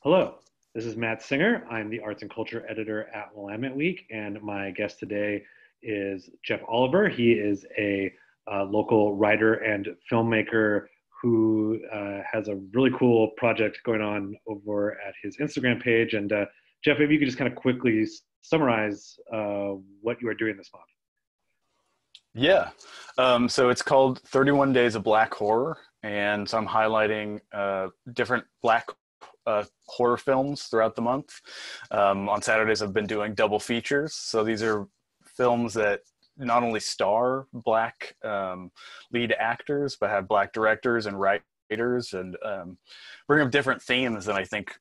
Hello, this is Matt Singer. I'm the arts and culture editor at Willamette Week, and my guest today is Jeff Oliver. He is a local writer and filmmaker who has a really cool project going on over at his Instagram page. And Jeff, maybe you could just kind of quickly summarize what you are doing this month. Yeah. So it's called 31 Days of Black Horror. And so I'm highlighting different Black horror films throughout the month. On Saturdays, I've been doing double features. So these are films that not only star Black lead actors, but have Black directors and writers and bring up different themes than I think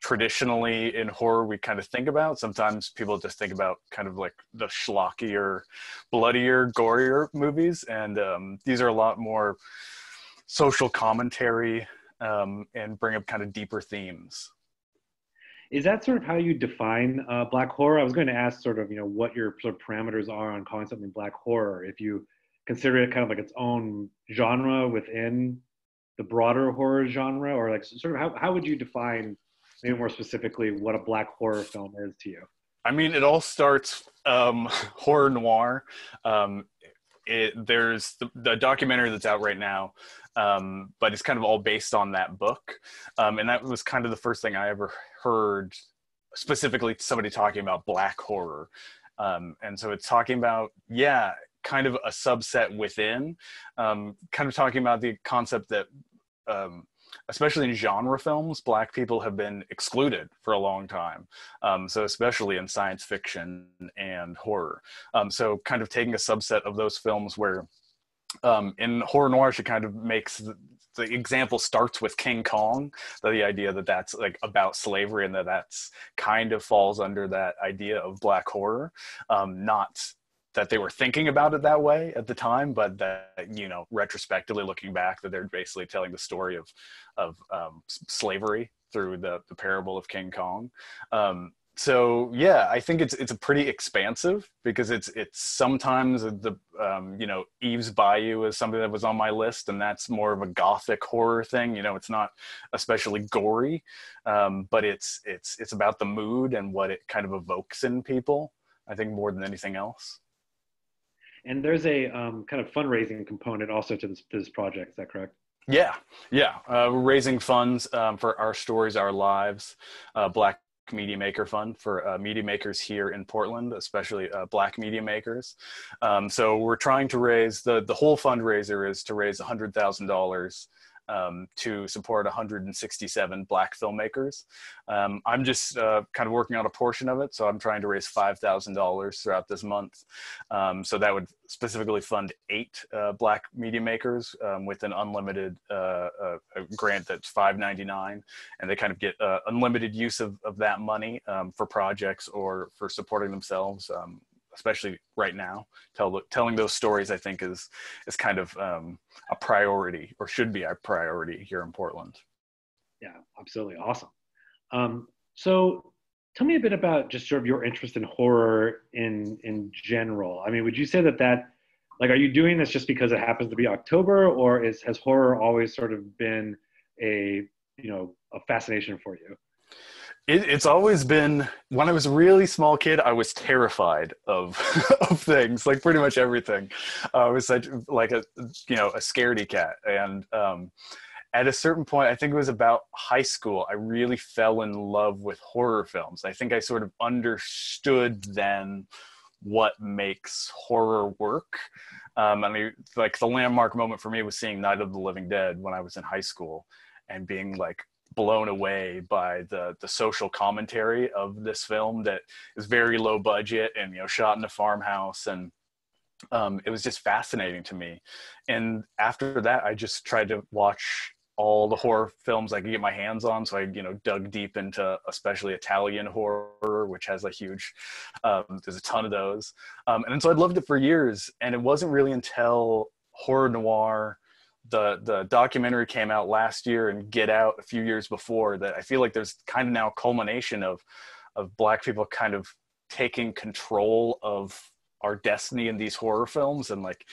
traditionally in horror we kind of think about. Sometimes people just think about kind of like the schlockier, bloodier, gorier movies. And these are a lot more social commentary and bring up kind of deeper themes. Is that sort of how you define Black horror? I was going to ask sort of, what your sort of parameters are on calling something Black horror. If you consider it kind of like its own genre within the broader horror genre, or like sort of how would you define maybe more specifically what a Black horror film is to you? I mean, it all starts horror noir. There's the documentary that's out right now, but it's kind of all based on that book. And that was kind of the first thing I ever heard specifically somebody talking about Black horror. And so it's talking about, kind of a subset within, kind of talking about the concept that, especially in genre films, Black people have been excluded for a long time. So especially in science fiction and horror. So kind of taking a subset of those films where in horror noir, she kind of makes the example starts with King Kong, the idea that that's like about slavery and that's kind of falls under that idea of Black horror. Not that they were thinking about it that way at the time, but that, retrospectively looking back, that they're basically telling the story of slavery through the parable of King Kong. So yeah, I think it's a pretty expansive, because it's sometimes the Eve's Bayou is something that was on my list, and that's more of a gothic horror thing. It's not especially gory, but it's about the mood and what it kind of evokes in people, I think, more than anything else. And there's a kind of fundraising component also to this project. Is that correct? Yeah. We're raising funds for Our Stories, Our Lives, Black Media Maker Fund for media makers here in Portland, especially Black media makers. So we're trying to raise, the whole fundraiser is to raise $100,000 to support 167 Black filmmakers. I'm just kind of working on a portion of it, so I'm trying to raise $5,000 throughout this month. So that would specifically fund 8 Black media makers with an unlimited grant that's $5.99, and they kind of get unlimited use of that money for projects or for supporting themselves. Especially right now, telling those stories, I think, is kind of a priority, or should be a priority here in Portland. Yeah, absolutely. Awesome. So tell me a bit about just sort of your interest in horror in general. I mean, would you say that like, are you doing this just because it happens to be October, or has horror always sort of been a fascination for you? It's always been, when I was a really small kid, I was terrified of of things, like pretty much everything. I was like a scaredy cat. And at a certain point, I think it was about high school, I really fell in love with horror films. I think I sort of understood then what makes horror work. I mean, like the landmark moment for me was seeing Night of the Living Dead when I was in high school, and being like blown away by the social commentary of this film that is very low budget and shot in a farmhouse, and it was just fascinating to me. And after that, I just tried to watch all the horror films I could get my hands on. So I dug deep into especially Italian horror, which has a huge there's a ton of those, and so I'd loved it for years. And it wasn't really until horror noir, the documentary came out last year, and Get Out a few years before, that I feel like there's kind of now a culmination of Black people kind of taking control of our destiny in these horror films, and like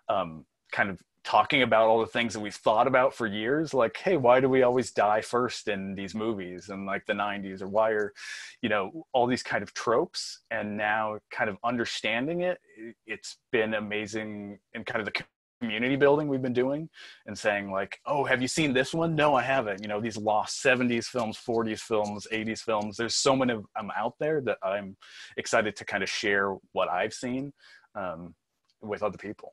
kind of talking about all the things that we've thought about for years, like, hey, why do we always die first in these movies and like the 90s, or why are, you know, all these kind of tropes. And now kind of understanding it, it's been amazing in kind of the community building we've been doing, and saying like, oh, have you seen this one? No, I haven't. You know, these lost 70s films, 40s films, 80s films, there's so many of them out there that I'm excited to kind of share what I've seen with other people.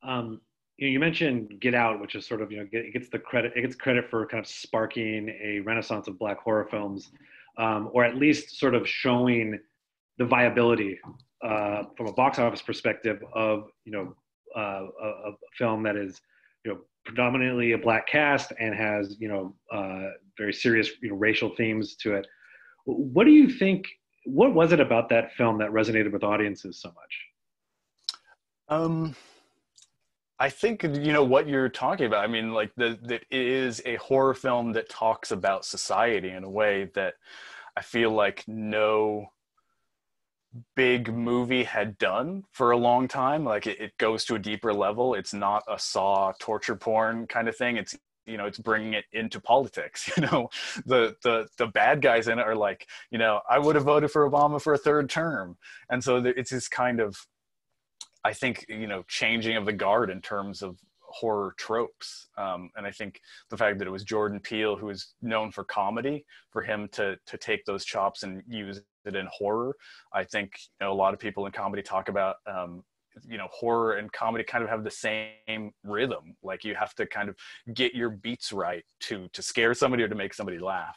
You know, you mentioned Get Out, which is sort of, you know, it gets credit for kind of sparking a renaissance of Black horror films, or at least sort of showing the viability from a box office perspective of, you know, a film that is, you know, predominantly a Black cast and has, you know, very serious, you know, racial themes to it. What do you think? What was it about that film that resonated with audiences so much? I think, you know, what you're talking about. I mean, like that it is a horror film that talks about society in a way that I feel like no big movie had done for a long time. Like it goes to a deeper level. It's not a Saw torture porn kind of thing. It's, you know, it's bringing it into politics. You know, the bad guys in it are like, you know, I would have voted for Obama for a third term. And so it's this kind of, I think, you know, changing of the guard in terms of horror tropes. And I think the fact that it was Jordan Peele, who is known for comedy, for him to take those chops and use it in horror. I think, you know, a lot of people in comedy talk about, you know, horror and comedy kind of have the same rhythm. Like you have to kind of get your beats right to scare somebody or to make somebody laugh.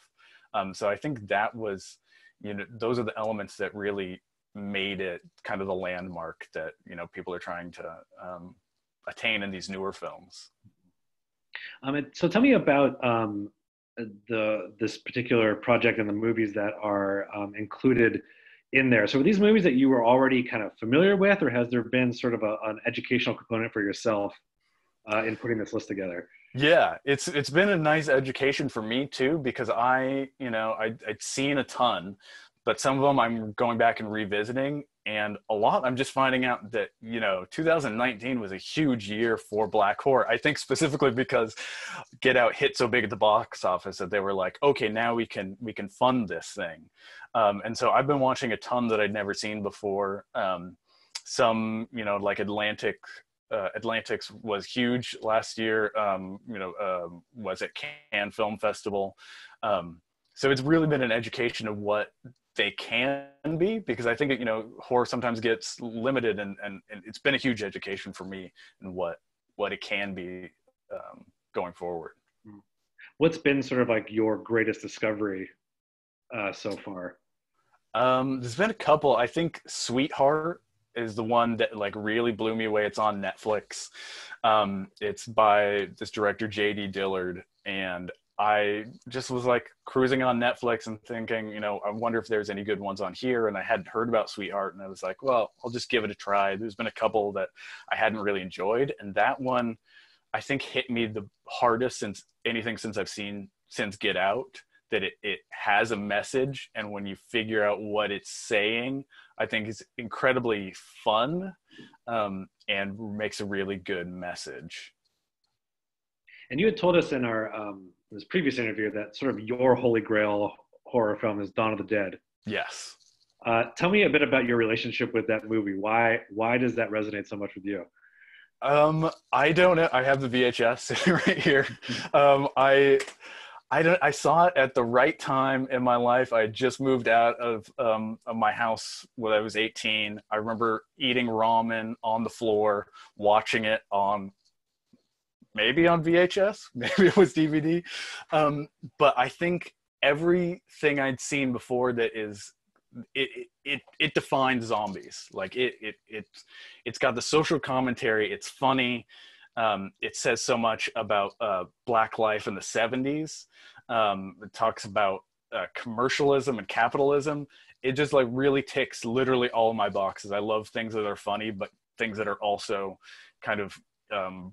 So I think that was, you know, those are the elements that really made it kind of the landmark that, you know, people are trying to attain in these newer films. So tell me about this particular project and the movies that are included in there. So were these movies that you were already kind of familiar with, or has there been sort of an educational component for yourself in putting this list together? Yeah, it's been a nice education for me too, because I'd seen a ton, but some of them I'm going back and revisiting, and a lot I'm just finding out that, you know, 2019 was a huge year for Black horror. I think specifically because Get Out hit so big at the box office that they were like, okay, now we can fund this thing. And so I've been watching a ton that I'd never seen before. Some, you know, like Atlantics was huge last year, was at Cannes Film Festival. So it's really been an education of what they can be, because I think, you know, horror sometimes gets limited, and it's been a huge education for me in what it can be going forward. What's been sort of like your greatest discovery so far? There's been a couple. I think Sweetheart is the one that like really blew me away. It's on Netflix. It's by this director, J.D. Dillard, and I just was like cruising on Netflix and thinking, you know, I wonder if there's any good ones on here. And I hadn't heard about Sweetheart, and I was like, well, I'll just give it a try. There's been a couple that I hadn't really enjoyed, and that one I think hit me the hardest since I've seen since Get Out. That it has a message, and when you figure out what it's saying, I think it's incredibly fun, and makes a really good message. And you had told us in our this previous interview that sort of your holy grail horror film is Dawn of the Dead. Yes. Tell me a bit about your relationship with that movie. Why does that resonate so much with you? I don't know. I have the VHS sitting right here. I saw it at the right time in my life. I had just moved out of my house when I was 18. I remember eating ramen on the floor, watching it maybe on VHS, maybe it was DVD. But I think everything I'd seen before that is, it defines zombies. Like it's got the social commentary. It's funny. It says so much about Black life in the 70s. It talks about commercialism and capitalism. It just like really ticks literally all of my boxes. I love things that are funny, but things that are also kind of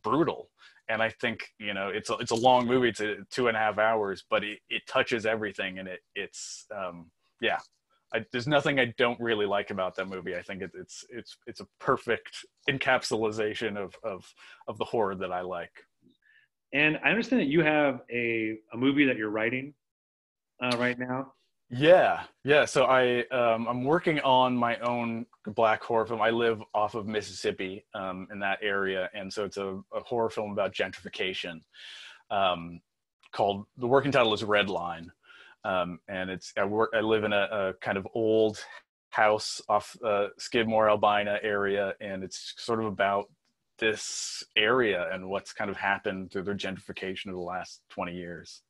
brutal. And I think, you know, it's a long movie. It's 2.5 hours, but it touches everything, and it's yeah. there's nothing I don't really like about that movie. I think it's a perfect encapsulation of the horror that I like. And I understand that you have a movie that you're writing right now. Yeah. So I'm working on my own black horror film. I live off of Mississippi, in that area, and so it's a horror film about gentrification. Called, the working title is Red Line, and I live in a kind of old house off Skidmore, Albina area, and it's sort of about this area and what's kind of happened through their gentrification of the last 20 years.